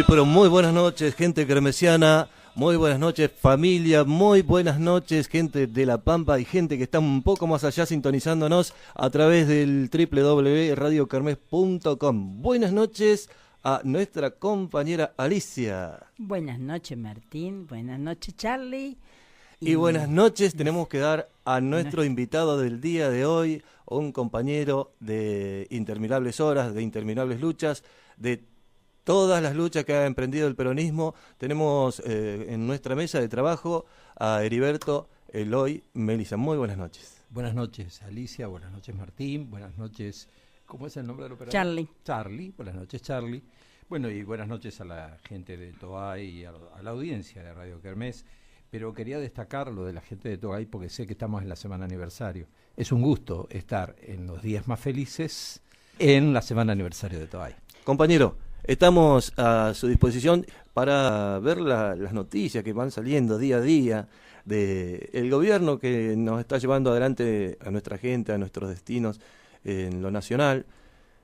Pero muy buenas noches, gente kermesiana, muy buenas noches, familia, muy buenas noches, gente de La Pampa y gente que está un poco más allá sintonizándonos a través del www.radiokermes.com. Buenas noches a nuestra compañera Alicia. Buenas noches, Martín, buenas noches, Charlie. Y buenas noches tenemos que dar a nuestro invitado del día de hoy, un compañero de interminables horas, de interminables luchas, de todas las luchas que ha emprendido el peronismo. Tenemos en nuestra mesa de trabajo a Heriberto Eloy Melisa. Muy buenas noches. Buenas noches, Alicia. Buenas noches, Martín. Buenas noches, ¿cómo es el nombre del operador? Charlie. Charlie. Buenas noches, Charlie. Bueno, y buenas noches a la gente de Toay y a la audiencia de Radio Kermés. Pero quería destacar lo de la gente de Toay porque sé que estamos en la semana aniversario. Es un gusto estar en los días más felices en la semana aniversario de Toay. Compañero, estamos a su disposición para ver las noticias que van saliendo día a día del gobierno que nos está llevando adelante a nuestra gente, a nuestros destinos en lo nacional,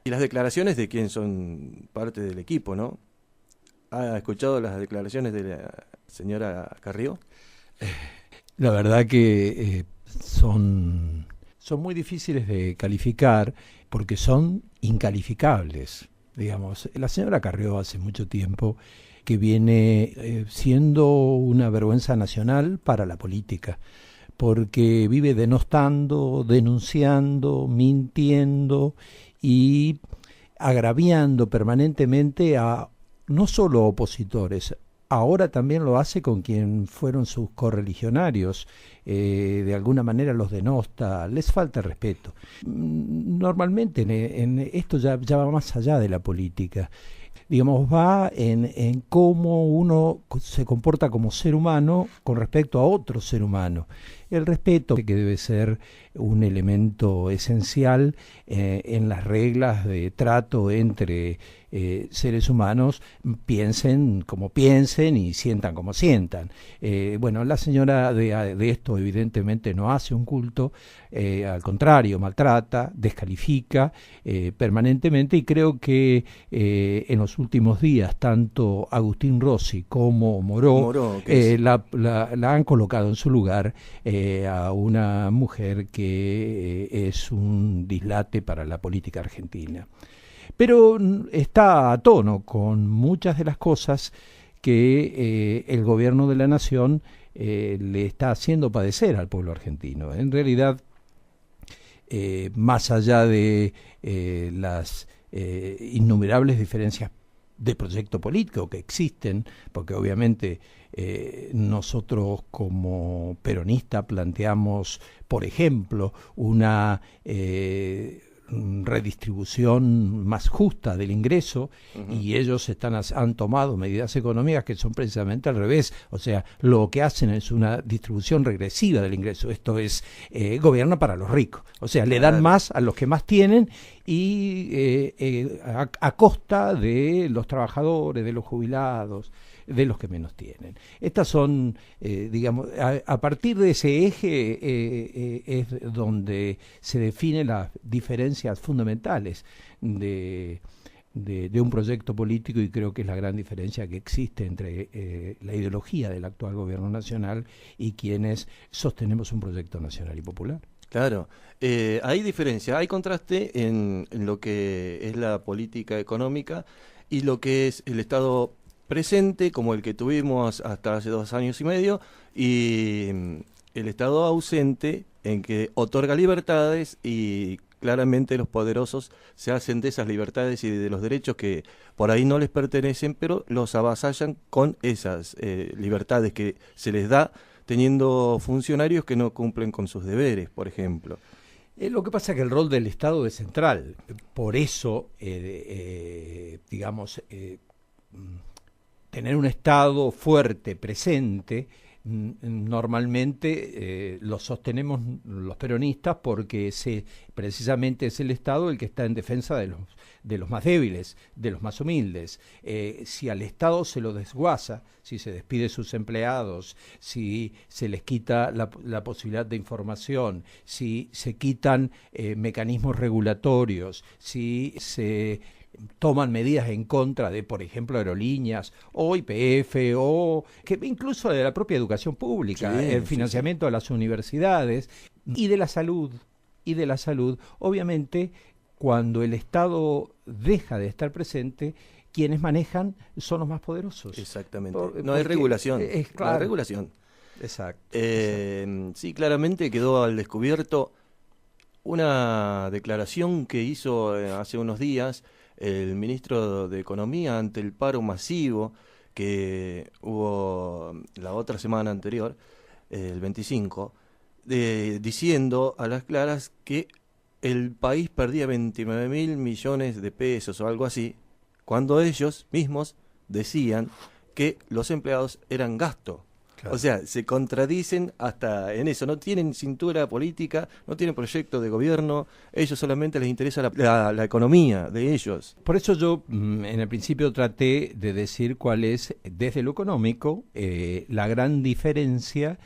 y las declaraciones de quienes son parte del equipo, ¿no? ¿Ha escuchado las declaraciones de la señora Carrió? La verdad que son muy difíciles de calificar porque son incalificables. Digamos, la señora Carrió hace mucho tiempo que viene siendo una vergüenza nacional para la política, porque vive denostando, denunciando, mintiendo y agraviando permanentemente a no solo opositores. Ahora también lo hace con quien fueron sus correligionarios, de alguna manera los denosta, les falta respeto. Normalmente en esto ya va más allá de la política, digamos, va en cómo uno se comporta como ser humano con respecto a otro ser humano. El respeto que debe ser un elemento esencial en las reglas de trato entre seres humanos, piensen como piensen y sientan como sientan. Bueno, la señora de esto evidentemente no hace un culto, al contrario, maltrata, descalifica permanentemente, y creo que en los últimos días tanto Agustín Rossi como Moró la han colocado en su lugar, a una mujer que es un dislate para la política argentina. Pero está a tono con muchas de las cosas que el gobierno de la nación le está haciendo padecer al pueblo argentino. En realidad, más allá de las innumerables diferencias de proyecto político que existen, porque obviamente nosotros como peronistas planteamos, por ejemplo, una redistribución más justa del ingreso, y ellos han tomado medidas económicas que son precisamente al revés. O sea, lo que hacen es una distribución regresiva del ingreso. Esto es, gobierno para los ricos. O sea, le dan más a los que más tienen y a costa de los trabajadores, de los jubilados, de los que menos tienen. Estas son, digamos, a partir de ese eje es donde se definen las diferencias fundamentales de un proyecto político, y creo que es la gran diferencia que existe entre la ideología del actual gobierno nacional y quienes sostenemos un proyecto nacional y popular. Claro, hay diferencia, hay contraste en lo que es la política económica y lo que es el Estado presente, como el que tuvimos hasta hace 2 años y medio, y el Estado ausente, en que otorga libertades y claramente los poderosos se hacen de esas libertades y de los derechos que por ahí no les pertenecen, pero los avasallan con esas libertades que se les da teniendo funcionarios que no cumplen con sus deberes, por ejemplo. Lo que pasa es que el rol del Estado es central. Por eso, digamos, tener un Estado fuerte, presente, normalmente lo sostenemos los peronistas porque precisamente es el Estado el que está en defensa de los más débiles, de los más humildes. Si al Estado se lo desguaza, si se despide sus empleados, si se les quita la posibilidad de información, si se quitan mecanismos regulatorios, si se toman medidas en contra de, por ejemplo, aerolíneas o YPF o que incluso de la propia educación pública, Sí, el sí, financiamiento de las universidades y de la salud. Y de la salud, obviamente, cuando el Estado deja de estar presente, quienes manejan son los más poderosos. Exactamente. Por- No hay porque regulación. es No hay claro. regulación. Exacto. Sí, claramente quedó al descubierto una declaración que hizo hace unos días el ministro de Economía ante el paro masivo que hubo la otra semana anterior, el 25, diciendo a las claras que el país perdía 29.000 millones de pesos o algo así, cuando ellos mismos decían que los empleados eran gasto. Claro. O sea, se contradicen hasta en eso, no tienen cintura política, no tienen proyecto de gobierno, ellos solamente les interesa la economía de ellos. Por eso yo en el principio traté de decir cuál es, desde lo económico, la gran diferencia,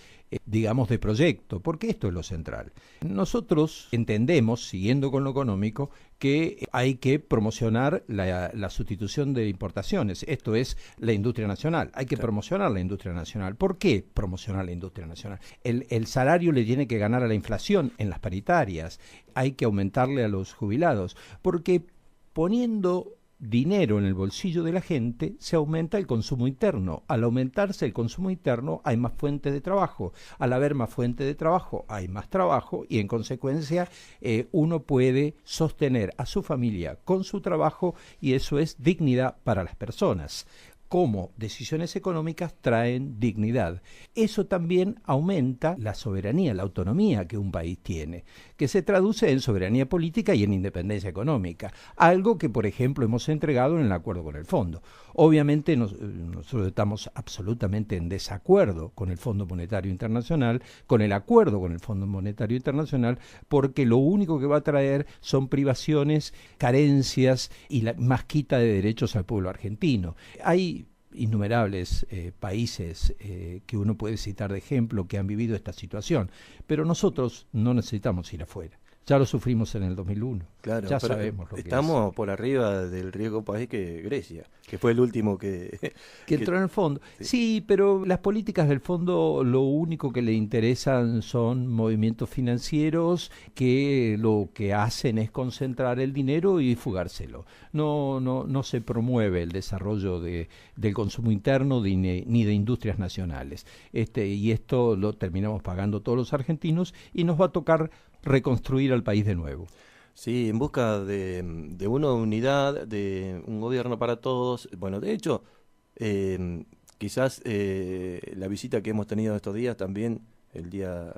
digamos, de proyecto, porque esto es lo central. Nosotros entendemos, siguiendo con lo económico, que hay que promocionar la sustitución de importaciones, esto es la industria nacional, hay que promocionar la industria nacional. ¿Por qué promocionar la industria nacional? El salario le tiene que ganar a la inflación en las paritarias, hay que aumentarle a los jubilados, porque poniendo dinero en el bolsillo de la gente, se aumenta el consumo interno. Al aumentarse el consumo interno, hay más fuentes de trabajo. Al haber más fuentes de trabajo, hay más trabajo y en consecuencia uno puede sostener a su familia con su trabajo y eso es dignidad para las personas. Cómo decisiones económicas traen dignidad. Eso también aumenta la soberanía, la autonomía que un país tiene, que se traduce en soberanía política y en independencia económica, algo que, por ejemplo, hemos entregado en el acuerdo con el Fondo. Obviamente nosotros estamos absolutamente en desacuerdo con el Fondo Monetario Internacional, con el acuerdo con el Fondo Monetario Internacional, porque lo único que va a traer son privaciones, carencias y la más quita de derechos al pueblo argentino. Hay innumerables países que uno puede citar de ejemplo que han vivido esta situación, pero nosotros no necesitamos ir afuera. Ya lo sufrimos en el 2001. Claro, ya pero sabemos lo que estamos es. por arriba del riesgo país que Grecia, que fue el último que Entró en el fondo. Sí. Sí, pero las políticas del fondo lo único que le interesan son movimientos financieros que lo que hacen es concentrar el dinero y fugárselo. No se promueve el desarrollo del consumo interno ni de industrias nacionales. Y esto lo terminamos pagando todos los argentinos y nos va a tocar reconstruir al país de nuevo. Sí, en busca de una unidad, de un gobierno para todos. Bueno, de hecho, quizás la visita que hemos tenido estos días también, el día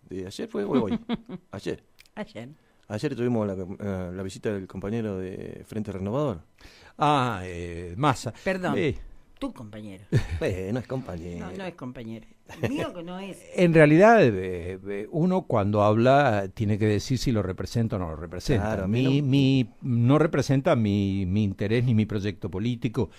de ayer fue o hoy, ayer. Ayer tuvimos la visita del compañero de Frente Renovador. Massa. Perdón, tu compañero. No es compañero. No es compañero. Mío que no es. En realidad, uno cuando habla tiene que decir si lo representa o no lo representa. Claro, No representa mi interés ni mi proyecto político.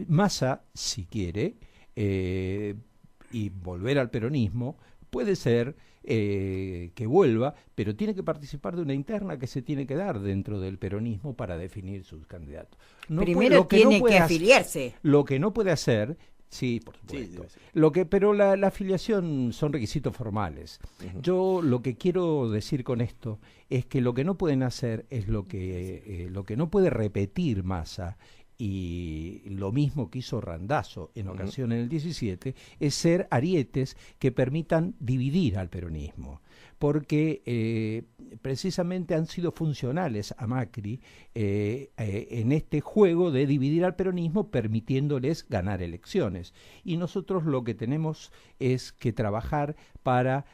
Massa, si quiere, y volver al peronismo, puede ser que vuelva, pero tiene que participar de una interna que se tiene que dar dentro del peronismo para definir sus candidatos. Primero tiene que afiliarse. Lo que no puede hacer, sí, por supuesto. Sí, pero la afiliación son requisitos formales. Uh-huh. Yo lo que quiero decir con esto es que lo que no pueden hacer es lo que no puede repetir Massa, y lo mismo que hizo Randazzo en ocasión en el 17, es ser arietes que permitan dividir al peronismo, porque precisamente han sido funcionales a Macri en este juego de dividir al peronismo permitiéndoles ganar elecciones. Y nosotros lo que tenemos es que trabajar para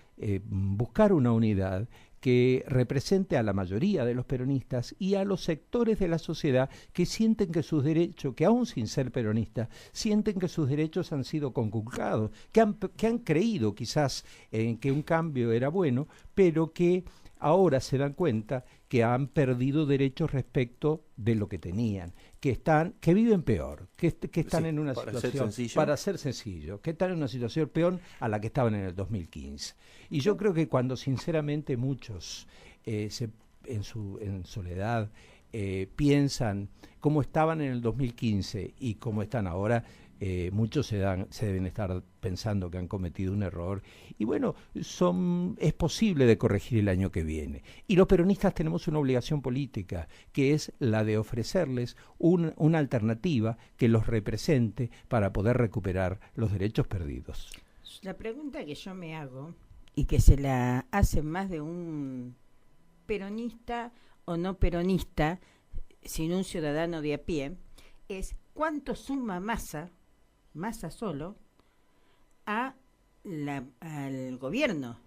buscar una unidad que represente a la mayoría de los peronistas y a los sectores de la sociedad que sienten que sus derechos, que aún sin ser peronistas, sienten que sus derechos han sido conculcados, que han creído quizás en que un cambio era bueno, pero que ahora se dan cuenta que han perdido derechos respecto de lo que tenían, que viven peor, que están en una situación, para ser sencillo, que están en una situación peor a la que estaban en el 2015. Y yo creo que cuando sinceramente muchos en soledad piensan cómo estaban en el 2015 y cómo están ahora, muchos se deben estar pensando que han cometido un error. Y bueno, es posible de corregir el año que viene. Y los peronistas tenemos una obligación política, que es la de ofrecerles una alternativa que los represente para poder recuperar los derechos perdidos. La pregunta que yo me hago, y que se la hace más de un peronista o no peronista, sino un ciudadano de a pie, es ¿cuánto suma Massa solo, al gobierno,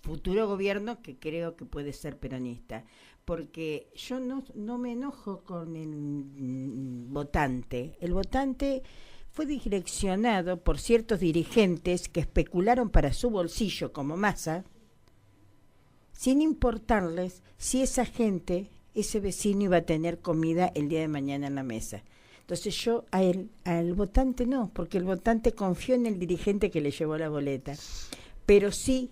futuro gobierno que creo que puede ser peronista? Porque yo no me enojo con el votante. El votante fue direccionado por ciertos dirigentes que especularon para su bolsillo, como Massa, sin importarles si esa gente, ese vecino, iba a tener comida el día de mañana en la mesa. Entonces yo al votante no, porque el votante confió en el dirigente que le llevó la boleta, pero sí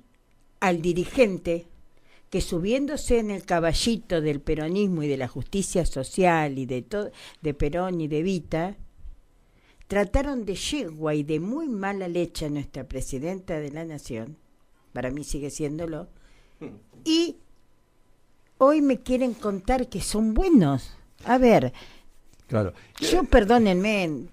al dirigente que, subiéndose en el caballito del peronismo y de la justicia social y de todo, de Perón y de Evita, trataron de yegua y de muy mala leche a nuestra presidenta de la nación, para mí sigue siéndolo, y hoy me quieren contar que son buenos. A ver, claro. Yo, perdónenme,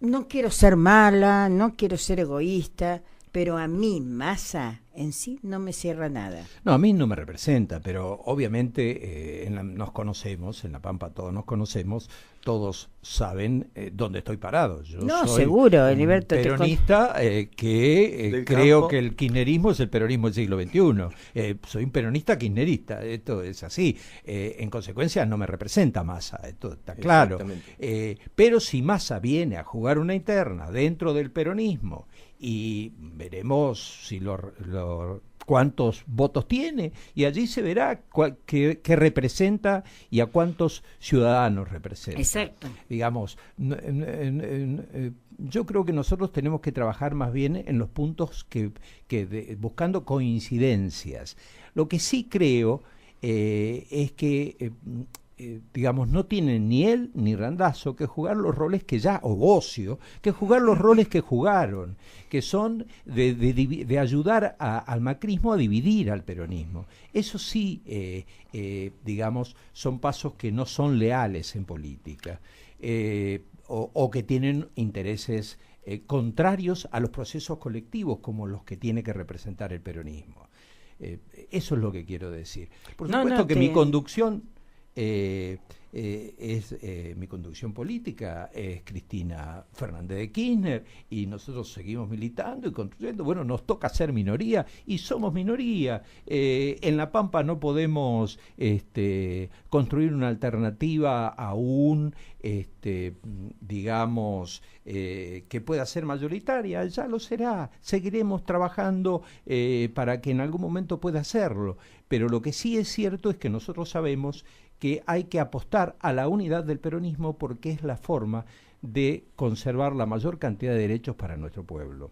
no quiero ser mala, no quiero ser egoísta, pero a mí Massa en sí no me cierra nada. No, a mí no me representa, pero obviamente nos conocemos, en La Pampa todos nos conocemos, todos saben dónde estoy parado. Yo soy seguro, Heriberto, peronista que creo campo. que el kirchnerismo es el peronismo del siglo XXI. Soy un peronista kirchnerista, esto es así. En consecuencia no me representa Massa, esto está claro. Pero si Massa viene a jugar una interna dentro del peronismo, y veremos si cuántos votos tiene, y allí se verá qué representa y a cuántos ciudadanos representa. Exacto. Digamos, yo creo que nosotros tenemos que trabajar más bien en los puntos buscando coincidencias. Lo que sí creo es que digamos, no tienen ni él ni Randazzo que jugar los roles que ya, o Bossio, que jugar los roles que jugaron, que son de ayudar al macrismo a dividir al peronismo. Eso sí, digamos, son pasos que no son leales en política, o que tienen intereses contrarios a los procesos colectivos como los que tiene que representar el peronismo. Eso es lo que quiero decir. Por supuesto que mi conducción mi conducción política es Cristina Fernández de Kirchner, y nosotros seguimos militando y construyendo. Bueno, nos toca ser minoría y somos minoría. En La Pampa no podemos construir una alternativa aún, digamos, que pueda ser mayoritaria. Ya lo será. Seguiremos trabajando para que en algún momento pueda hacerlo. Pero lo que sí es cierto es que nosotros sabemos que hay que apostar a la unidad del peronismo, porque es la forma de conservar la mayor cantidad de derechos para nuestro pueblo.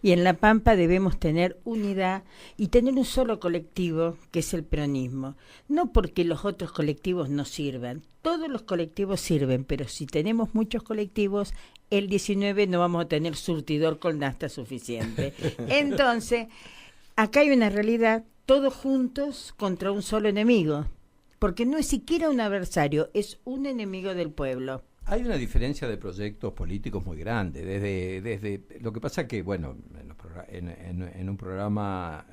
Y en La Pampa debemos tener unidad y tener un solo colectivo, que es el peronismo. No porque los otros colectivos no sirvan, todos los colectivos sirven, pero si tenemos muchos colectivos, el 19 no vamos a tener surtidor con nafta suficiente. Entonces, acá hay una realidad, todos juntos contra un solo enemigo, porque no es siquiera un adversario, es un enemigo del pueblo. Hay una diferencia de proyectos políticos muy grande. Desde lo que pasa que, bueno, en un programa,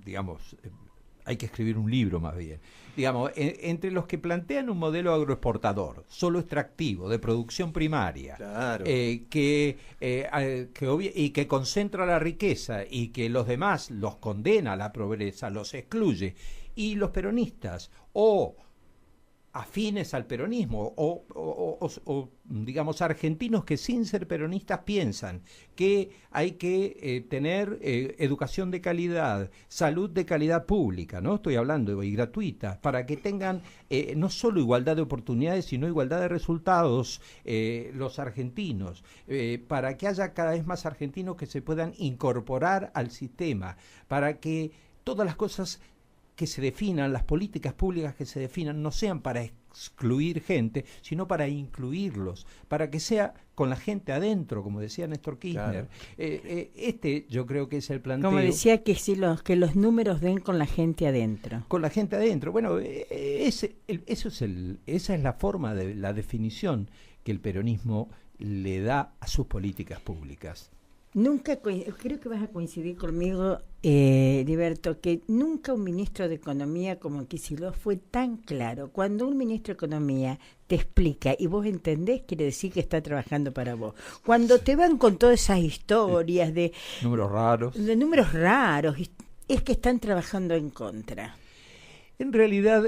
digamos, hay que escribir un libro más bien. Digamos, entre los que plantean un modelo agroexportador, solo extractivo, de producción primaria, claro, y que concentra la riqueza y que los demás los condena a la pobreza, los excluye, y los peronistas o afines al peronismo o digamos argentinos que sin ser peronistas piensan que hay que tener educación de calidad, salud de calidad pública, no estoy hablando y gratuita, para que tengan no solo igualdad de oportunidades sino igualdad de resultados los argentinos, para que haya cada vez más argentinos que se puedan incorporar al sistema, para que todas las cosas que se definan, las políticas públicas que se definan, no sean para excluir gente, sino para incluirlos, para que sea con la gente adentro, como decía Néstor Kirchner. Claro. Yo creo que es el planteo. Como decía, que que los números den con la gente adentro. Con la gente adentro. Bueno, esa es la forma de la definición que el peronismo le da a sus políticas públicas. Creo que vas a coincidir conmigo, Heriberto, que nunca un ministro de Economía como Kicillof fue tan claro. Cuando un ministro de Economía te explica y vos entendés, quiere decir que está trabajando para vos. Cuando te van con todas esas historias de números raros, es que están trabajando en contra. En realidad,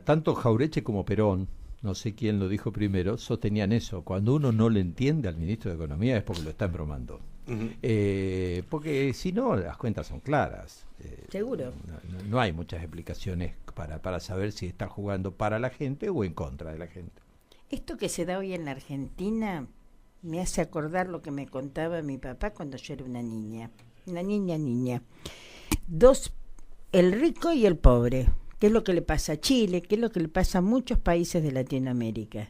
tanto Jauretche como Perón, no sé quién lo dijo primero, sostenían eso. Cuando uno no le entiende al ministro de Economía es porque lo está embromando. Uh-huh. Porque si no, las cuentas son claras. Seguro. No hay muchas explicaciones para saber si está jugando para la gente o en contra de la gente. Esto que se da hoy en la Argentina me hace acordar lo que me contaba mi papá cuando yo era una niña. Una niña. El rico y el pobre. ¿Qué es lo que le pasa a Chile? ¿Qué es lo que le pasa a muchos países de Latinoamérica?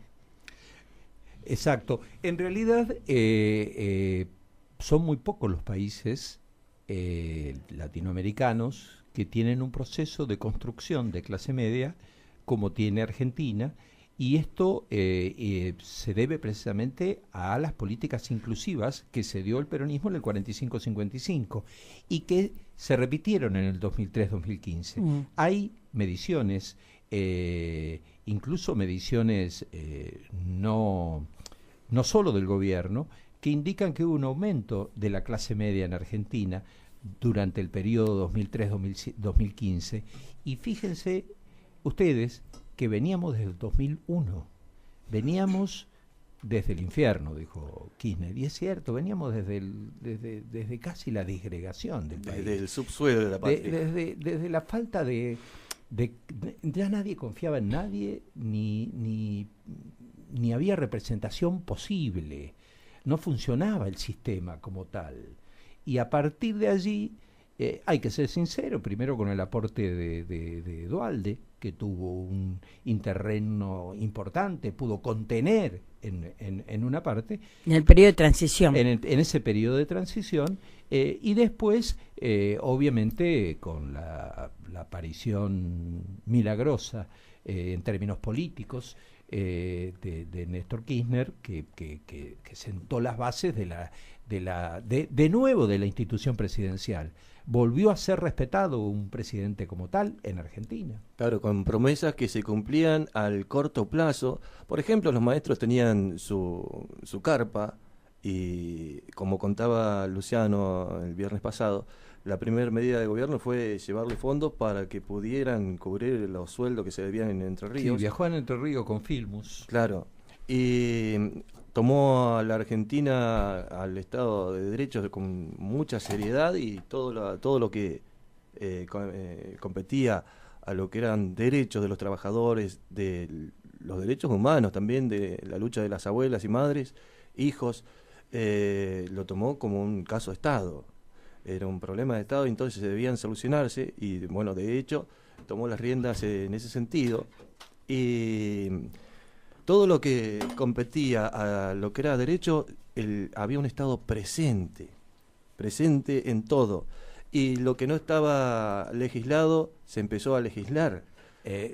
Exacto. En realidad son muy pocos los países latinoamericanos que tienen un proceso de construcción de clase media como tiene Argentina, y esto se debe precisamente a las políticas inclusivas que se dio el peronismo en el 45-55 y que se repitieron en el 2003-2015. Hay mediciones, incluso mediciones no solo del gobierno, que indican que hubo un aumento de la clase media en Argentina durante el periodo 2003-2015, y fíjense ustedes que veníamos desde el 2001, veníamos desde el infierno, dijo Kirchner, y es cierto, veníamos desde casi la disgregación del país. Desde el subsuelo de la patria. Desde la falta de ya nadie confiaba en nadie, ni había representación posible, no funcionaba el sistema como tal. Y a partir de allí, hay que ser sincero, primero con el aporte de Duhalde, que tuvo un interreno importante, pudo contener en una parte. En el periodo de transición. En ese periodo de transición, y después, obviamente, con la aparición milagrosa en términos políticos de Néstor Kirchner, que sentó las bases de nuevo de la institución presidencial. Volvió a ser respetado un presidente como tal en Argentina. Claro, con promesas que se cumplían al corto plazo. Por ejemplo, los maestros tenían su carpa y, como contaba Luciano el viernes pasado, la primera medida de gobierno fue llevarle fondos para que pudieran cubrir los sueldos que se debían en Entre Ríos. Sí, viajó en Entre Ríos con Filmus. Claro, y tomó a la Argentina al Estado de Derecho con mucha seriedad, y todo lo que competía a lo que eran derechos de los trabajadores, de los derechos humanos también, de la lucha de las abuelas y madres, hijos, lo tomó como un caso de Estado. Era un problema de Estado y entonces debían solucionarse, y bueno, de hecho tomó las riendas en ese sentido, y todo lo que competía a lo que era derecho, había un Estado presente en todo, y lo que no estaba legislado se empezó a legislar.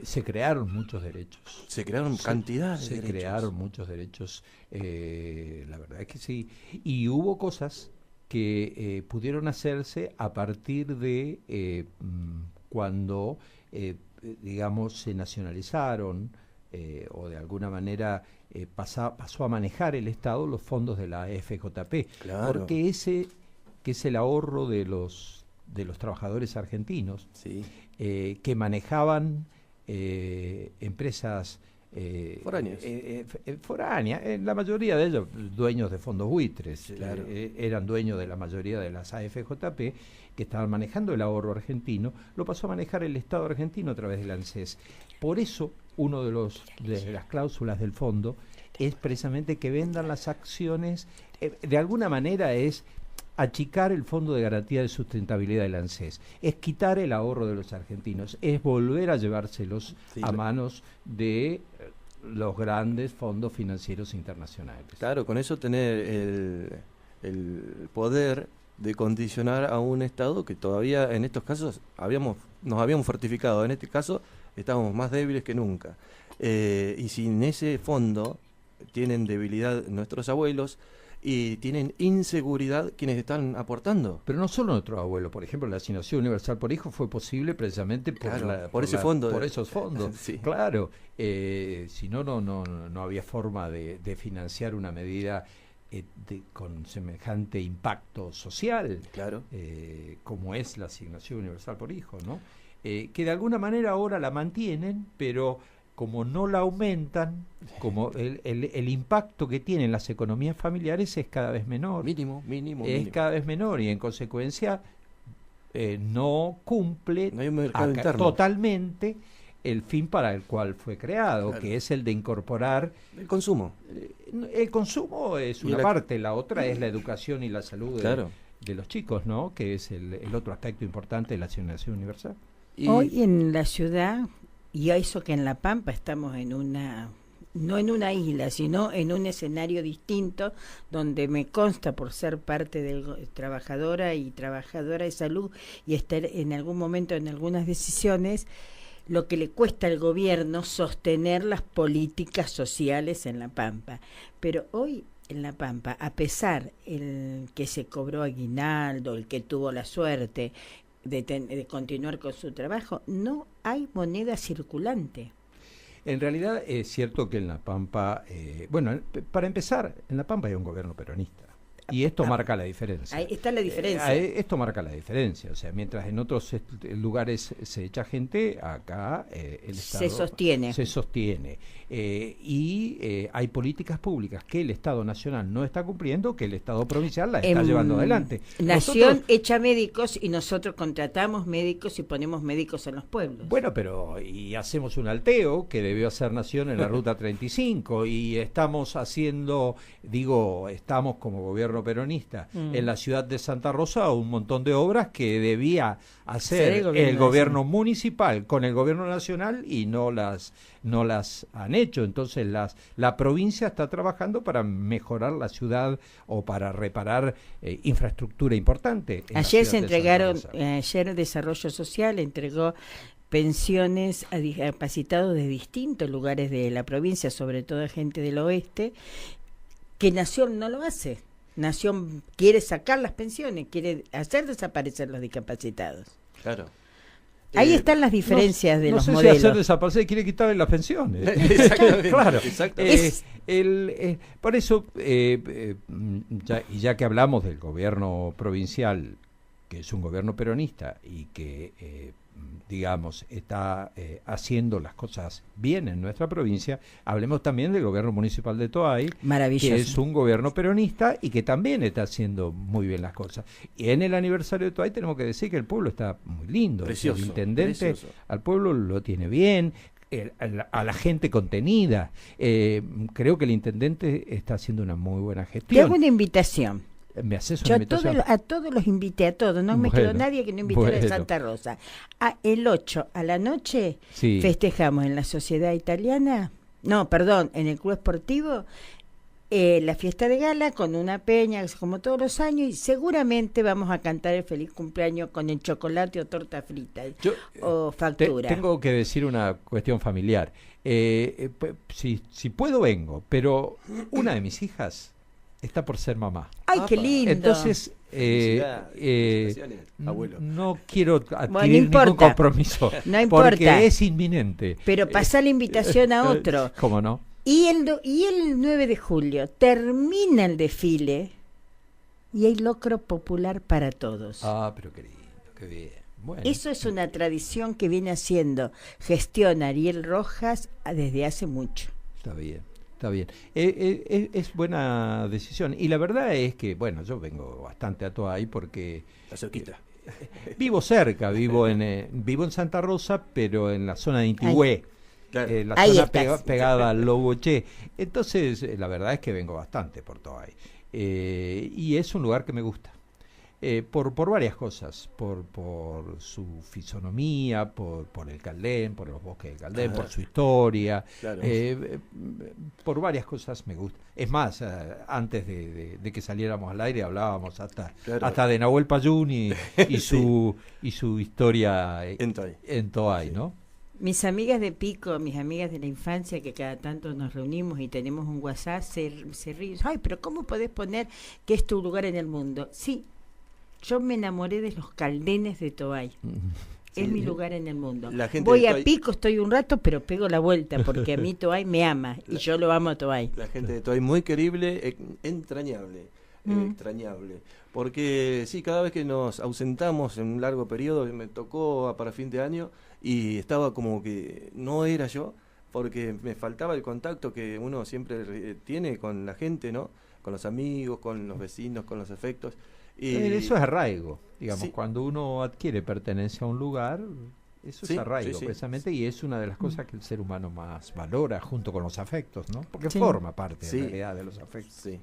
Se crearon muchos derechos. Se crearon cantidad de derechos. Se crearon muchos derechos, la verdad es que sí. Y hubo cosas que pudieron hacerse a partir de cuando, digamos, se nacionalizaron, o de alguna manera pasó a manejar el Estado los fondos de la FJP. Claro. Porque ese, que es el ahorro de los trabajadores argentinos, sí, que manejaban empresas foráneas, la mayoría de ellos dueños de fondos buitres, claro, eran dueños de la mayoría de las AFJP, que estaban manejando el ahorro argentino, lo pasó a manejar el Estado argentino a través del ANSES. Por eso, uno de las cláusulas del fondo es precisamente que vendan las acciones, de alguna manera es achicar el Fondo de Garantía de Sustentabilidad del ANSES, es quitar el ahorro de los argentinos, es volver a llevárselos a manos de los grandes fondos financieros internacionales. Claro, con eso tener el poder de condicionar a un Estado que todavía en estos casos nos habíamos fortificado, en este caso estamos más débiles que nunca. Y sin ese fondo tienen debilidad nuestros abuelos y tienen inseguridad quienes están aportando. Pero no solo nuestro abuelo, por ejemplo, la asignación universal por hijo fue posible precisamente por ese fondo. Por esos fondos, sí. Claro. Si no había forma de financiar una medida con semejante impacto social, claro, como es la asignación universal por hijo, ¿no? Que de alguna manera ahora la mantienen, pero como no la aumentan, como el impacto que tienen las economías familiares es cada vez menor. Mínimo. Cada vez menor y en consecuencia no cumple no hay un mercado interno. Totalmente el fin para el cual fue creado, claro, que es el de incorporar el consumo. El consumo es una parte, la otra es la educación y la salud de los chicos, ¿no? Que es el otro aspecto importante de la asignación universal. Hoy en la ciudad, y eso que en La Pampa estamos no en una isla, sino en un escenario distinto, donde me consta por ser parte de trabajadora de salud y estar en algún momento en algunas decisiones, lo que le cuesta al gobierno sostener las políticas sociales en La Pampa. Pero hoy en La Pampa, a pesar el que se cobró aguinaldo, el que tuvo la suerte de continuar con su trabajo, no hay moneda circulante. En realidad es cierto que en La Pampa, para empezar, en La Pampa hay un gobierno peronista. Y esto marca la diferencia. Ahí está la diferencia. Esto marca la diferencia. O sea, mientras en otros lugares se echa gente, acá el Estado se sostiene. Y hay políticas públicas que el Estado nacional no está cumpliendo, que el Estado provincial la está llevando adelante. Nación echa médicos y nosotros contratamos médicos y ponemos médicos en los pueblos. Bueno, pero y hacemos un alteo que debió hacer Nación en la Ruta 35 y estamos estamos como gobierno peronista en la ciudad de Santa Rosa un montón de obras que debía hacer el gobierno municipal con el gobierno nacional y no las han hecho. Entonces la provincia está trabajando para mejorar la ciudad o para reparar infraestructura importante. Ayer se entregaron, ayer Desarrollo Social entregó pensiones a discapacitados de distintos lugares de la provincia, sobre todo a gente del oeste, que Nación no lo hace. Nación quiere sacar las pensiones, quiere hacer desaparecer los discapacitados. Claro. Ahí están las diferencias de los modelos. No sé si hacer desaparecer, quiere quitarle las pensiones. Exactamente. Claro. Exactamente. Por eso, ya que hablamos del gobierno provincial, que es un gobierno peronista y que está haciendo las cosas bien en nuestra provincia, hablemos también del gobierno municipal de Toay, que es un gobierno peronista y que también está haciendo muy bien las cosas. Y en el aniversario de Toay tenemos que decir que el pueblo está muy lindo. Precioso, el intendente precioso. Al pueblo lo tiene bien, a la gente contenida. Creo que el intendente está haciendo una muy buena gestión. Te hago una invitación. ¿Me haces una invitación? A todos los invité, a todos, no me quedó nadie que no invitara a Santa Rosa. El 8 a la noche festejamos en la Sociedad Italiana, en el Club Esportivo, la fiesta de gala con una peña, como todos los años, y seguramente vamos a cantar el feliz cumpleaños con el chocolate o torta frita o factura. Tengo que decir una cuestión familiar. Si puedo vengo, pero una de mis hijas está por ser mamá. ¡Ay, qué lindo! Entonces, abuelo. No quiero adquirir ningún compromiso. No importa. Porque es inminente. Pero pasa la invitación a otro. ¿Cómo no? Y el 9 de julio termina el desfile y hay locro popular para todos. Ah, pero qué lindo, qué bien. Bueno. Eso es una tradición que viene haciendo gestión Ariel Rojas desde hace mucho. Está bien. Está bien. Es buena decisión. Y la verdad es que, yo vengo bastante a Toay porque... Está cerquita. Vivo cerca, vivo en Santa Rosa, pero en la zona de Intigüé. La zona pegada al Loboché. Entonces, la verdad es que vengo bastante por Toay. Y es un lugar que me gusta. por varias cosas, por su fisonomía, por el Caldén, por los bosques del Caldén, por su historia, Claro. por varias cosas me gusta. Es más, antes de que saliéramos al aire hablábamos Claro. hasta de Nahuel Payún y su historia en Toay, ¿no? Mis amigas de Pico, mis amigas de la infancia, que cada tanto nos reunimos y tenemos un WhatsApp, se ríen. Ay, pero ¿cómo podés poner que es tu lugar en el mundo? Sí, yo me enamoré de los caldenes de Toay. Es mi lugar en el mundo. Voy a Pico, estoy un rato, pero pego la vuelta, porque a mí Toay me ama, y yo lo amo a Toay. La gente de Toay muy querible, entrañable. Extrañable, porque sí, cada vez que nos ausentamos en un largo periodo, me tocó para fin de año y estaba como que no era yo, porque me faltaba el contacto que uno siempre tiene con la gente, ¿no? Con los amigos, con los vecinos, con los afectos. Y eso es arraigo, digamos, sí. Cuando uno adquiere pertenencia a un lugar, eso es arraigo, precisamente, y es una de las cosas que el ser humano más valora junto con los afectos, ¿no? Porque forma parte en realidad de los afectos. Sí.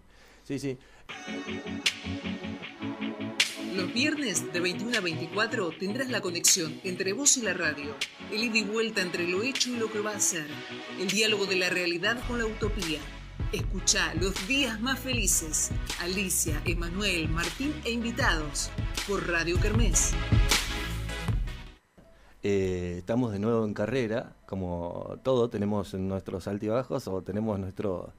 Los viernes de 21 a 24 tendrás la conexión entre vos y la radio, el ida y vuelta entre lo hecho y lo que va a ser, el diálogo de la realidad con la utopía. Escuchá Los Días Más Felices, Alicia, Emanuel, Martín e invitados por Radio Kermés. Estamos de nuevo en carrera, como todo, tenemos nuestros altibajos o tenemos nuestro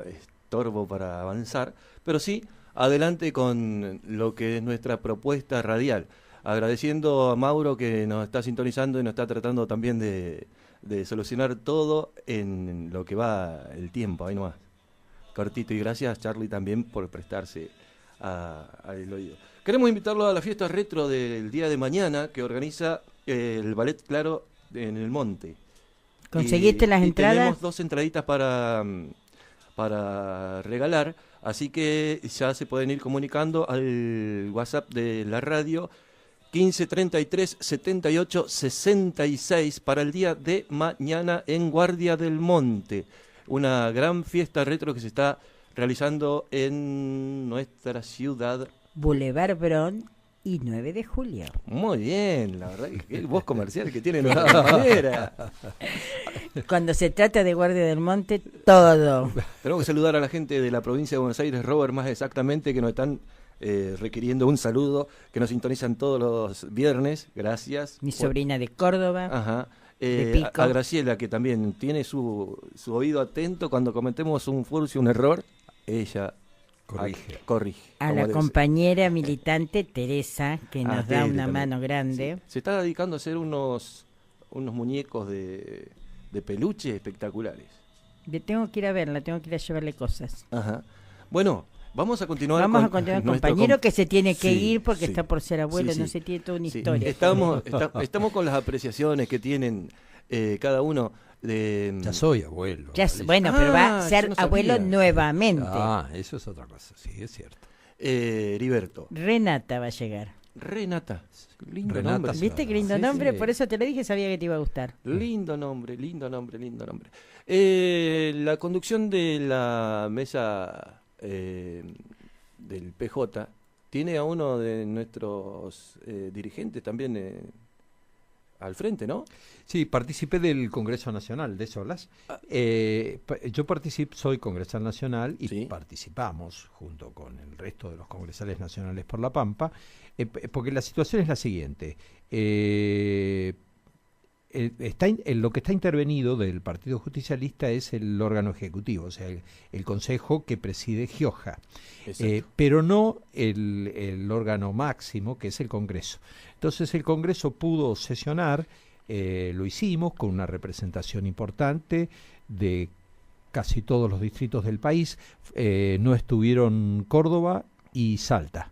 estorbo para avanzar, pero sí, adelante con lo que es nuestra propuesta radial. Agradeciendo a Mauro que nos está sintonizando y nos está tratando también de solucionar todo en lo que va el tiempo, ahí nomás. Cortito, y gracias Charlie también por prestarse al oído. Queremos invitarlo a la fiesta retro del día de mañana que organiza el Ballet Claro en el Monte. ¿Conseguiste las entradas? Tenemos 2 entraditas para regalar, así que ya se pueden ir comunicando al WhatsApp de la radio 15 33 78 66 para el día de mañana en Guardia del Monte. Una gran fiesta retro que se está realizando en nuestra ciudad. Boulevard Bron y 9 de julio. Muy bien, la verdad que el voz comercial que tiene nuestra compañera. Cuando se trata de Guardia del Monte, todo. Tenemos que saludar a la gente de la provincia de Buenos Aires, Robert, más exactamente, que nos están requiriendo un saludo, que nos sintonizan todos los viernes, gracias. Mi sobrina de Córdoba. Ajá. De Pico. A Graciela, que también tiene su oído atento cuando cometemos un furcio, un error, ella corrige. A la compañera militante Teresa, que nos da una mano grande. Sí. Se está dedicando a hacer unos muñecos de peluche espectaculares. Yo tengo que ir a verla, tengo que ir a llevarle cosas. Ajá. Bueno, vamos a continuar con compañero que se tiene que ir porque está por ser abuelo, no se tiene toda una historia. Estamos con las apreciaciones que tienen cada uno. Ya soy abuelo. Bueno, pero va a ser abuelo nuevamente. Eso es otra cosa, sí, es cierto. Heriberto. Renata va a llegar. Renata, lindo Renata nombre. ¿Viste qué lindo nombre? Por eso te lo dije, sabía que te iba a gustar. Lindo nombre. La conducción de la mesa del PJ tiene a uno de nuestros dirigentes también al frente, ¿no? Sí, participé del Congreso Nacional, de eso hablas. Yo soy congresal nacional y participamos junto con el resto de los congresales nacionales por La Pampa, porque la situación es la siguiente. Lo que está intervenido del Partido Justicialista es el órgano ejecutivo, o sea, el consejo que preside Gioja, pero no el órgano máximo, que es el Congreso. Entonces el Congreso pudo sesionar, lo hicimos con una representación importante de casi todos los distritos del país. No estuvieron Córdoba y Salta,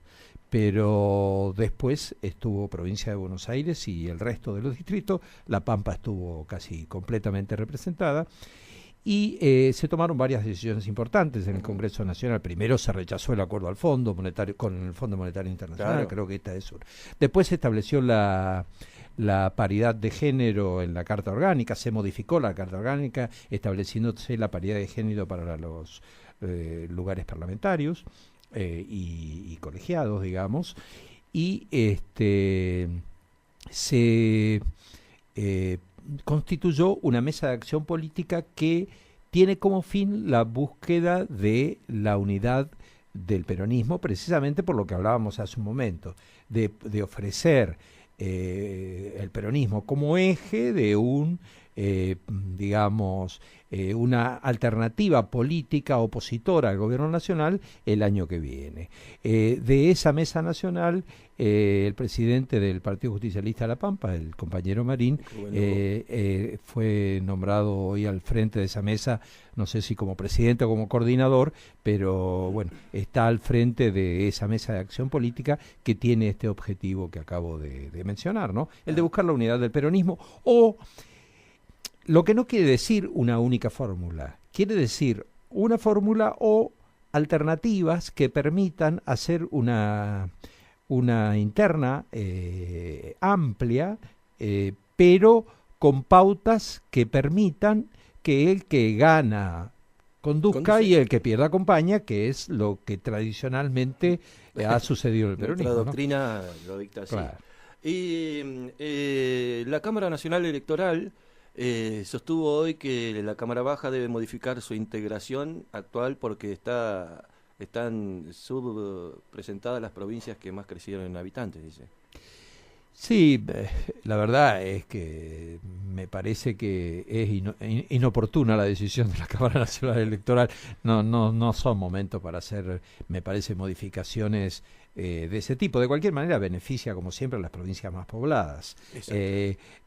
pero después estuvo Provincia de Buenos Aires y el resto de los distritos. La Pampa estuvo casi completamente representada y se tomaron varias decisiones importantes en el Congreso Nacional. Primero se rechazó el acuerdo al Fondo Monetario con el Fondo Monetario Internacional, creo que esta es una. Después se estableció la paridad de género en la Carta Orgánica, se modificó la Carta Orgánica estableciéndose la paridad de género para los lugares parlamentarios. y colegiados, digamos, y se constituyó una mesa de acción política que tiene como fin la búsqueda de la unidad del peronismo, precisamente por lo que hablábamos hace un momento, de ofrecer el peronismo como eje de una alternativa política opositora al gobierno nacional el año que viene. De esa mesa nacional, el presidente del Partido Justicialista de La Pampa, el compañero Marín, fue nombrado hoy al frente de esa mesa, no sé si como presidente o como coordinador, pero bueno, está al frente de esa mesa de acción política que tiene este objetivo que acabo de mencionar, ¿no? El de buscar la unidad del peronismo, o lo que no quiere decir una única fórmula, quiere decir una fórmula o alternativas que permitan hacer una interna amplia, pero con pautas que permitan que el que gana conduzca y el que pierda acompaña, que es lo que tradicionalmente ha sucedido en el peronismo. La doctrina lo dicta así. Claro. Y la Cámara Nacional Electoral sostuvo hoy que la Cámara Baja debe modificar su integración actual porque están subpresentadas las provincias que más crecieron en habitantes, dice. Sí, la verdad es que me parece que es inoportuna la decisión de la Cámara Nacional Electoral. No son momentos para hacer, me parece, modificaciones de ese tipo. De cualquier manera, beneficia, como siempre, a las provincias más pobladas.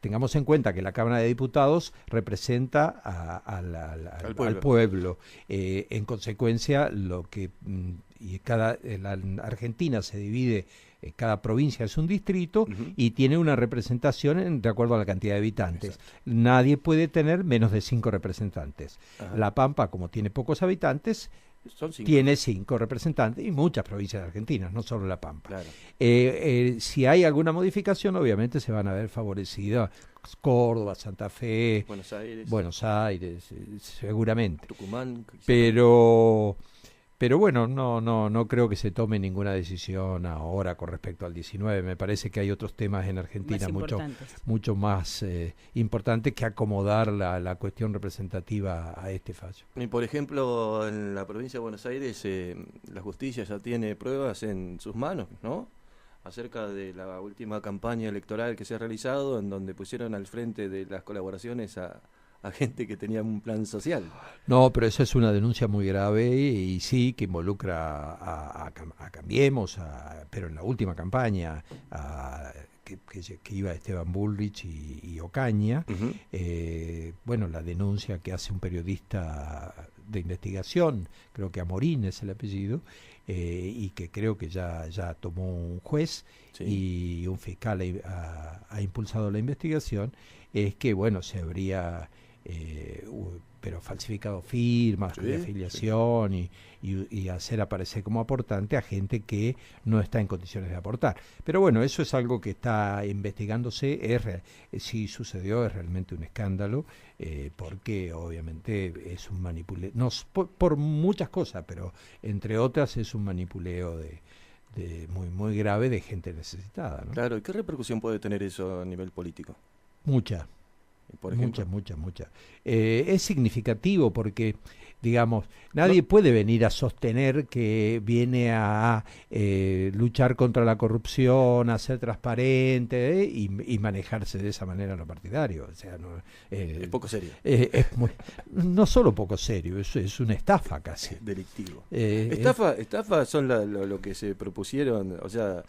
Tengamos en cuenta que la Cámara de Diputados representa al pueblo. En consecuencia, la Argentina se divide, cada provincia es un distrito y tiene una representación de acuerdo a la cantidad de habitantes. Exacto. Nadie puede tener menos de 5 representantes. Ajá. La Pampa, como tiene pocos habitantes, tiene 5 representantes, y muchas provincias argentinas, no solo La Pampa. Claro. Si hay alguna modificación, obviamente se van a ver favorecidas Córdoba, Santa Fe, Buenos Aires, seguramente. Tucumán. Pero bueno, no creo que se tome ninguna decisión ahora con respecto al 19. Me parece que hay otros temas en Argentina mucho más importantes que acomodar la cuestión representativa a este fallo. Y por ejemplo, en la provincia de Buenos Aires, la justicia ya tiene pruebas en sus manos, ¿no? Acerca de la última campaña electoral que se ha realizado, en donde pusieron al frente de las colaboraciones a gente que tenía un plan social. No, pero esa es una denuncia muy grave y sí que involucra a Cambiemos, pero en la última campaña que iba Esteban Bullrich y Ocaña. Bueno, la denuncia que hace un periodista de investigación, creo que Amorín es el apellido, y que creo que ya tomó un juez, sí, y un fiscal ha impulsado la investigación, es que bueno, se habría pero falsificado firmas, de afiliación, sí, y hacer aparecer como aportante a gente que no está en condiciones de aportar. Pero bueno, eso es algo que está investigándose. Si sucedió, es realmente un escándalo, porque obviamente es un manipuleo, por muchas cosas, pero entre otras es un manipuleo muy, muy grave de gente necesitada, ¿no? Claro, ¿y qué repercusión puede tener eso a nivel político? Mucha. Mucha. Es significativo porque, digamos, nadie puede venir a sostener que viene a luchar contra la corrupción, a ser transparente y manejarse de esa manera en lo partidario. O sea, es poco serio. No solo poco serio, es una estafa casi. Delictivo. Estafa son lo que se propusieron, o sea,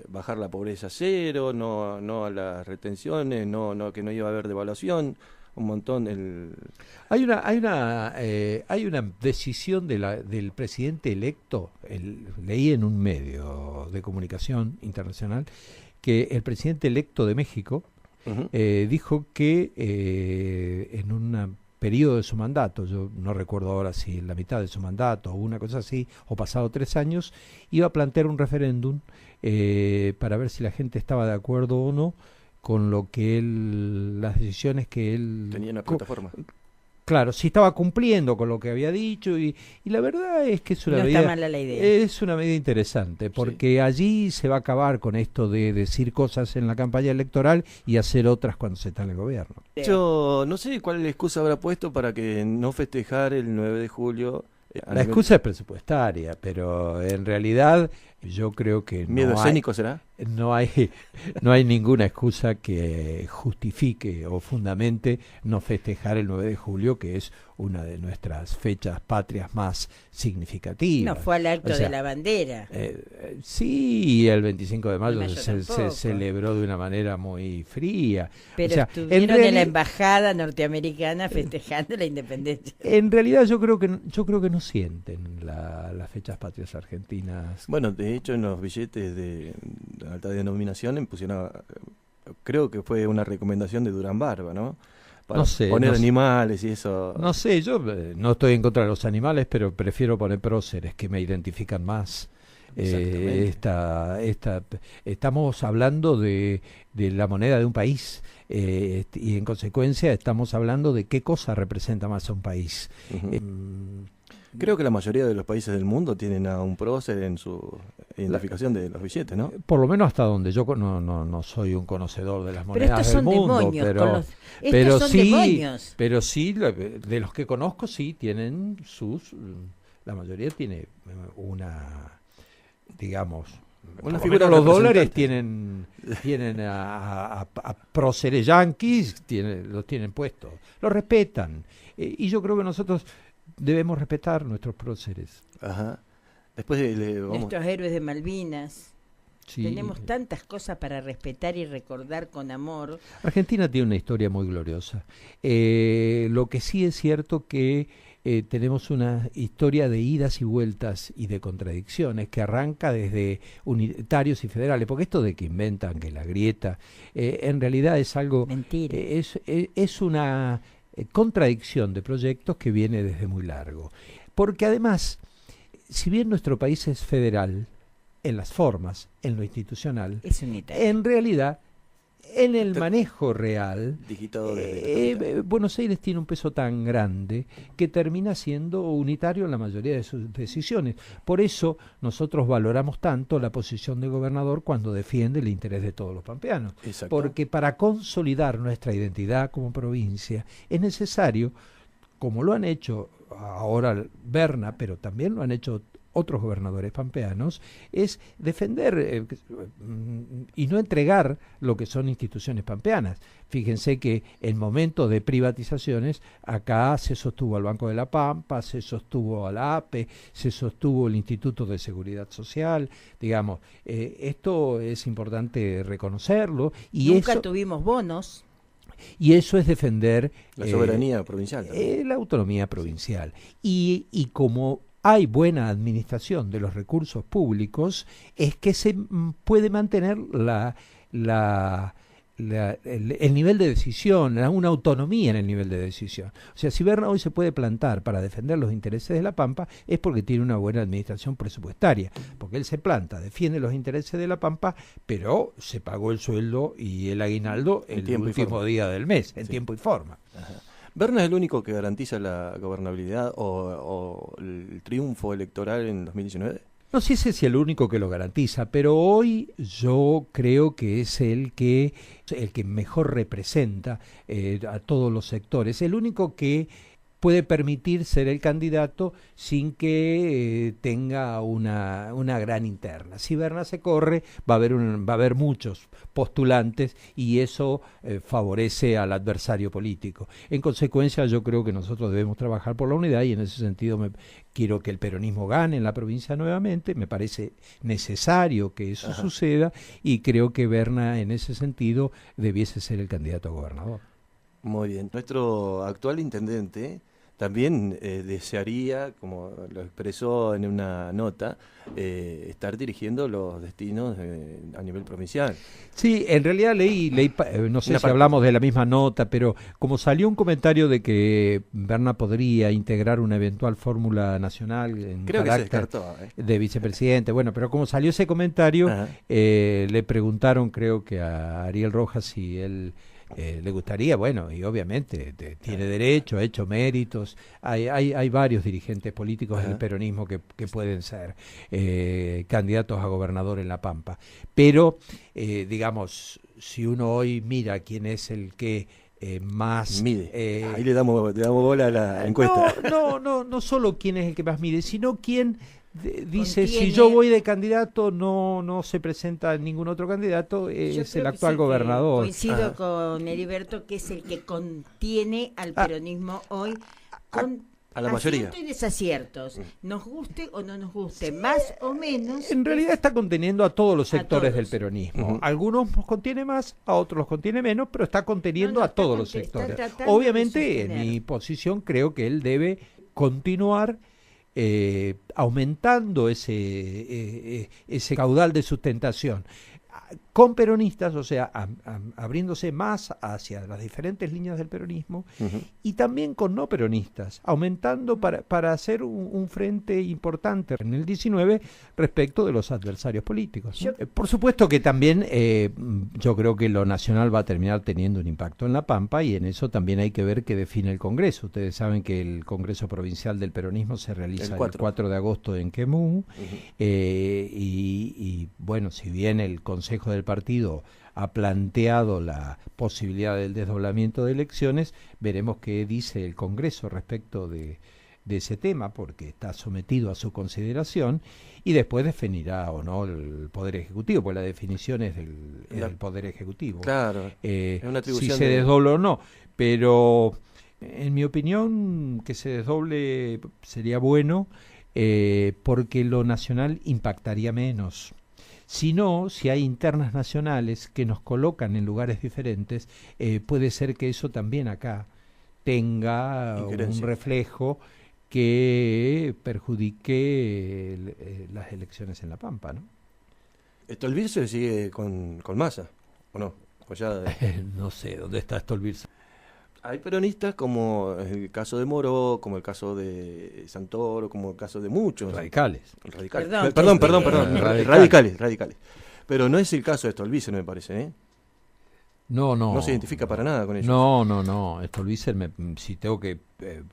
bajar la pobreza a cero, no a las retenciones, que no iba a haber devaluación, un montón. Hay una decisión del presidente electo, leí en un medio de comunicación internacional que el presidente electo de México dijo que en un periodo de su mandato, yo no recuerdo ahora si en la mitad de su mandato o una cosa así, o pasado 3 años, iba a plantear un referéndum para ver si la gente estaba de acuerdo o no con lo que las decisiones que él tenía una plataforma. claro, si estaba cumpliendo con lo que había dicho y la verdad es que es una No medida, está mala la idea. es una medida interesante porque allí se va a acabar con esto de decir cosas en la campaña electoral y hacer otras cuando se está en el gobierno. Yo no sé cuál excusa habrá puesto para que no festejar el 9 de julio. La excusa es presupuestaria, pero en realidad yo creo que ¿Miedo escénico será? no hay ninguna excusa que justifique o fundamente no festejar el 9 de julio, que es una de nuestras fechas patrias más significativas. No fue al acto O sea, de la bandera. Sí, el 25 de mayo mayo se tampoco. celebró de una manera muy fría. Pero O sea, estuvieron en la embajada norteamericana festejando la independencia. En realidad yo creo que no sienten las fechas patrias argentinas. Bueno, de hecho en los billetes de alta denominación pusieron, creo que fue una recomendación de Durán Barba, ¿no? Para No sé, poner no sé. animales y eso. No sé, yo no estoy en contra de los animales, pero prefiero poner próceres que me identifican más. Estamos hablando de la moneda de un país y en consecuencia estamos hablando de qué cosa representa más a un país. Uh-huh. Creo que la mayoría de los países del mundo tienen a un prócer en su identificación de los billetes, ¿no? Por lo menos hasta donde yo no soy un conocedor de las Pero monedas estos del son mundo, demonios. pero Estos son sí, demonios. pero sí, de los que conozco sí tienen la mayoría tiene digamos, Una por figura lo menos los dólares representante. tienen a próceres yanquis, los tienen puestos, los respetan, y yo creo que nosotros debemos respetar nuestros próceres. Ajá. Después vamos. Nuestros héroes de Malvinas. Sí. Tenemos tantas cosas para respetar y recordar con amor. Argentina tiene una historia muy gloriosa. Lo que sí es cierto que tenemos una historia de idas y vueltas y de contradicciones que arranca desde unitarios y federales, porque esto de que inventan que la grieta, en realidad es algo... Mentira. Es una contradicción de proyectos que viene desde muy largo. Porque además, si bien nuestro país es federal, en las formas, en lo institucional, Es unitario. en realidad, en el manejo real, Digitado desde la capital. Buenos Aires tiene un peso tan grande que termina siendo unitario en la mayoría de sus decisiones. Por eso nosotros valoramos tanto la posición del gobernador cuando defiende el interés de todos los pampeanos. Exacto. Porque para consolidar nuestra identidad como provincia es necesario, como lo han hecho ahora Berna, pero también lo han hecho otros gobernadores pampeanos, es defender y no entregar lo que son instituciones pampeanas. Fíjense que en momentos de privatizaciones, acá se sostuvo al Banco de la Pampa, se sostuvo a la APE, se sostuvo el Instituto de Seguridad Social, digamos, esto es importante reconocerlo. Y Nunca eso, tuvimos bonos. y eso es defender La soberanía provincial también. la autonomía provincial. Y como hay buena administración de los recursos públicos, es que se puede mantener el nivel de decisión, una autonomía en el nivel de decisión. O sea, si Berna hoy se puede plantar para defender los intereses de La Pampa, es porque tiene una buena administración presupuestaria, porque él se planta, defiende los intereses de La Pampa, pero se pagó el sueldo y el aguinaldo el último día del mes, en tiempo y forma. Ajá. ¿Berna es el único que garantiza la gobernabilidad o el triunfo electoral en 2019? No sé si es el único que lo garantiza, pero hoy yo creo que es el que mejor representa a todos los sectores, el único que puede permitir ser el candidato sin que tenga una gran interna. Si Berna se corre, va a haber muchos postulantes y eso favorece al adversario político. En consecuencia, yo creo que nosotros debemos trabajar por la unidad y en ese sentido quiero que el peronismo gane en la provincia nuevamente, me parece necesario que eso suceda y creo que Berna en ese sentido debiese ser el candidato a gobernador. Muy bien. Nuestro actual intendente también desearía, como lo expresó en una nota, estar dirigiendo los destinos a nivel provincial. Sí, en realidad leí no sé si hablamos de la misma nota, pero como salió un comentario de que Berna podría integrar una eventual fórmula nacional en Creo que se carácter descartó, de vicepresidente, bueno, pero como salió ese comentario, le preguntaron, creo que a Ariel Rojas, si él Le gustaría, bueno, y obviamente tiene derecho, ha hecho méritos. Hay varios dirigentes políticos del peronismo que pueden ser candidatos a gobernador en La Pampa. Pero, digamos, si uno hoy mira quién es el que más mide. Ahí le damos bola a la encuesta. No solo quién es el que más mide, sino quién dice, Contiene. si yo voy de candidato, no se presenta ningún otro candidato, es el actual gobernador. Coincido con Heriberto, que es el que contiene al peronismo hoy, con a la mayoría. aciertos y desaciertos, nos guste o no nos guste, más o menos. En realidad está conteniendo a todos los sectores del todos. peronismo. Algunos los contiene más, a otros los contiene menos, pero está conteniendo a todos los sectores. Obviamente, en mi posición, creo que él debe continuar aumentando ese caudal de sustentación con peronistas, o sea, abriéndose más hacia las diferentes líneas del peronismo, y también con no peronistas, aumentando para hacer un frente importante en el 19 respecto de los adversarios políticos, ¿no? Por supuesto que también yo creo que lo nacional va a terminar teniendo un impacto en La Pampa, y en eso también hay que ver qué define el Congreso. Ustedes saben que el Congreso Provincial del Peronismo se realiza el 4 de agosto en Quemú, y bueno, si bien el Consejo del partido ha planteado la posibilidad del desdoblamiento de elecciones, veremos qué dice el Congreso respecto de ese tema, porque está sometido a su consideración, y después definirá o no el Poder Ejecutivo, porque la definición es del Poder Ejecutivo. Claro, es una atribución si se desdobla o no, pero en mi opinión que se desdoble sería bueno, porque lo nacional impactaría menos. Si no, si hay internas nacionales que nos colocan en lugares diferentes, puede ser que eso también acá tenga un reflejo que perjudique las elecciones en La Pampa, ¿no? ¿Stolbizer sigue con Massa o no? O ya... No sé, ¿dónde está Stolbizer? Hay peronistas como el caso de Moró, como el caso de Santoro, como el caso de muchos. Radicales. Perdón. Radicales. Pero no es el caso de Stolbizer, me parece, ¿eh? No se identifica para nada con ellos. No. Stolbizer, si tengo que...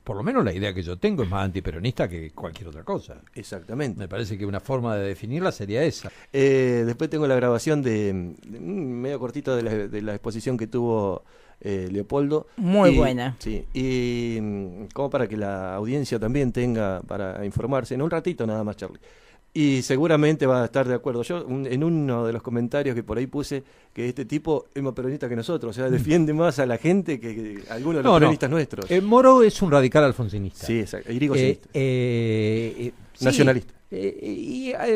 por lo menos la idea que yo tengo es más antiperonista que cualquier otra cosa. Exactamente. Me parece que una forma de definirla sería esa. Después tengo la grabación de medio cortito de la exposición que tuvo Leopoldo. Muy buena. Sí, y como para que la audiencia también tenga para informarse, en un ratito nada más, Charlie. Y seguramente va a estar de acuerdo. Yo en uno de los comentarios que por ahí puse que este tipo es más peronista que nosotros, o sea, defiende más a la gente que algunos de los peronistas nuestros. Moró es un radical alfonsinista. Sí, exacto. Irigoyenista. Nacionalista.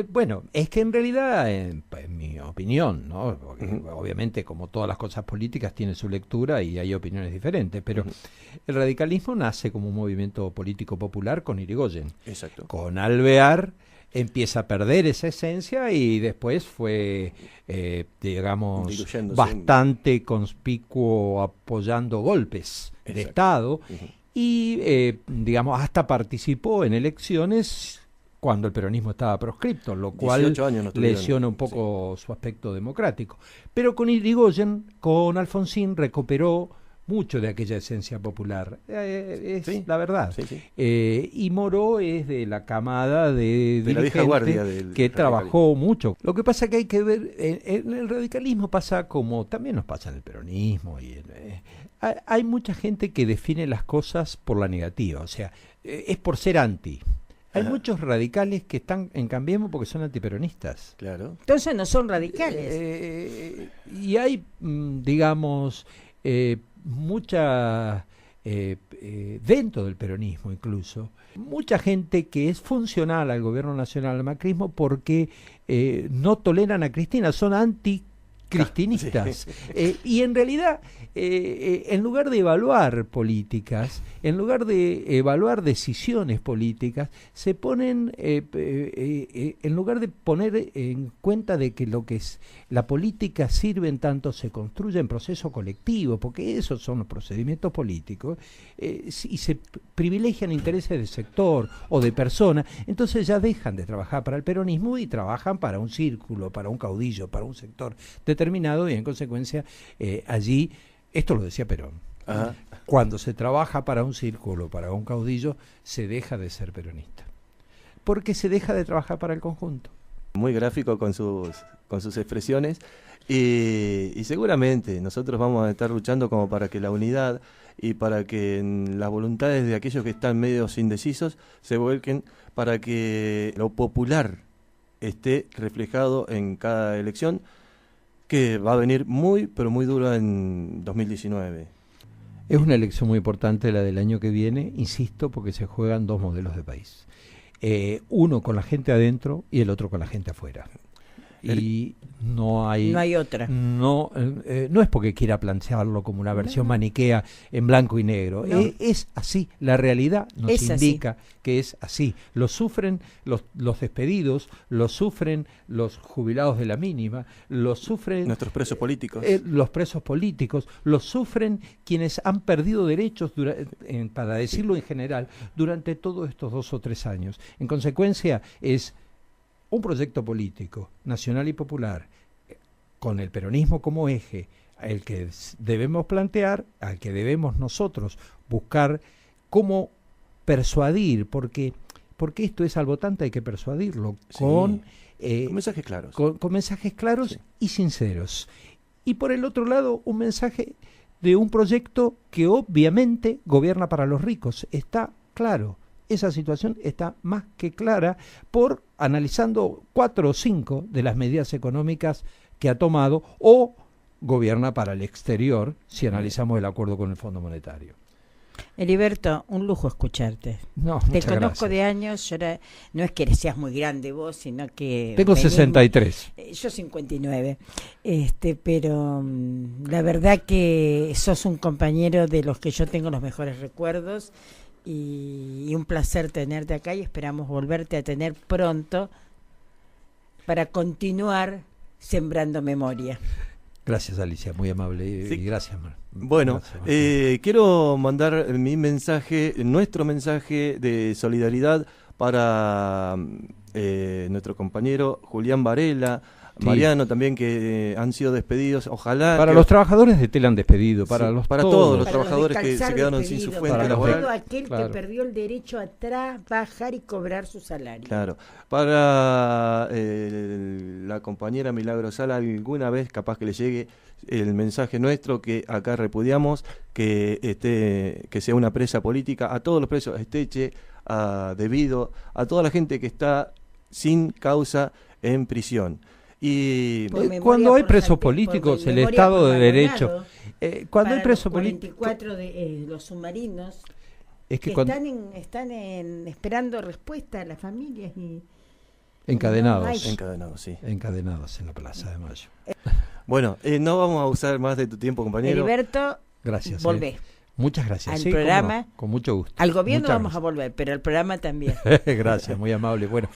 Bueno, es que en realidad, en mi opinión, ¿no? Porque obviamente, como todas las cosas políticas, tiene su lectura y hay opiniones diferentes, pero el radicalismo nace como un movimiento político popular con Irigoyen. Exacto. Con Alvear empieza a perder esa esencia y después fue, digamos, bastante conspicuo apoyando golpes de Estado y, digamos, hasta participó en elecciones cuando el peronismo estaba proscripto, lo cual lesiona un poco su aspecto democrático. Pero con Irigoyen, con Alfonsín, recuperó mucho de aquella esencia popular, es la verdad. Y Moró es de la camada de la vieja guardia que trabajó mucho. Lo que pasa que hay que ver, en el radicalismo pasa como también nos pasa en el peronismo, y hay mucha gente que define las cosas por la negativa, o sea, es por ser anti. Hay muchos radicales que están en Cambiemos porque son antiperonistas. Claro. Entonces no son radicales. Y hay, digamos, mucha, dentro del peronismo incluso, mucha gente que es funcional al gobierno nacional, al macrismo, porque no toleran a Cristina, son anticristinistas. Y en realidad, en lugar de evaluar políticas, en lugar de evaluar decisiones políticas, se ponen, en lugar de poner en cuenta de que lo que es la política sirve en tanto se construye en proceso colectivo, porque esos son los procedimientos políticos, y se privilegian intereses de sector o de persona, entonces ya dejan de trabajar para el peronismo y trabajan para un círculo, para un caudillo, para un sector determinado, y en consecuencia allí Esto lo decía Perón. Ajá. Cuando se trabaja para un círculo, para un caudillo, se deja de ser peronista. Porque se deja de trabajar para el conjunto. Muy gráfico con sus expresiones. Y seguramente nosotros vamos a estar luchando como para que la unidad y para que las voluntades de aquellos que están medios indecisos se vuelquen para que lo popular esté reflejado en cada elección, que va a venir muy, pero muy dura en 2019. Es una elección muy importante la del año que viene, insisto, porque se juegan dos modelos de país. Uno con la gente adentro y el otro con la gente afuera. Y no hay otra. No es porque quiera plantearlo como una versión maniquea en blanco y negro. No. Es así. La realidad nos Es indica así. que es así. Lo sufren los despedidos, lo sufren los jubilados de la mínima, lo sufren Nuestros presos políticos. los presos políticos, lo sufren quienes han perdido derechos, para decirlo en general, durante todos estos 2 o 3 años. En consecuencia, es un proyecto político, nacional y popular, con el peronismo como eje, el que debemos plantear, al que debemos nosotros buscar cómo persuadir, porque esto es al votante, hay que persuadirlo con mensajes claros. Con mensajes claros, sí, y sinceros. Y por el otro lado, un mensaje de un proyecto que obviamente gobierna para los ricos. Está claro. Esa situación está más que clara por analizando 4 o 5 de las medidas económicas que ha tomado, o gobierna para el exterior si analizamos el acuerdo con el Fondo Monetario. Heriberto, un lujo escucharte. No, Te muchas conozco gracias. de años, no es que seas muy grande vos, sino que... Tengo 63. Yo 59, pero la verdad que sos un compañero de los que yo tengo los mejores recuerdos, y un placer tenerte acá, y esperamos volverte a tener pronto para continuar sembrando memoria. Gracias, Alicia, muy amable. Sí. Y gracias, Mar. Bueno, Gracias, quiero mandar nuestro mensaje de solidaridad para nuestro compañero Julián Varela, Sí. Mariano también, que han sido despedidos. Ojalá para que- los trabajadores de tela han despedido, Sí, para todos los trabajadores que se quedaron sin su fuente para laboral. todo aquel Claro. que perdió el derecho a trabajar y cobrar su salario. Claro, para la compañera Milagro Sala, alguna vez capaz que le llegue el mensaje nuestro, que acá repudiamos que sea una presa política, a todos los presos, a Esteche, a Debido, a toda la gente que está sin causa en prisión. Y Por memoria cuando hay por presos por políticos, el memoria Estado por de Derecho, Maldonado, cuando hay para presos los políticos, 44 de los submarinos es que que cuando, están esperando respuesta a las familias y encadenados, no hay- encadenados, sí. encadenados en la Plaza de Mayo. Bueno, no vamos a usar más de tu tiempo, compañero. Heriberto, Gracias. volvé. Muchas gracias. Al Sí, cómo no, programa. con mucho gusto. Al gobierno Muchas vamos a volver, pero al programa también. gracias. Gracias, muy amable. Bueno.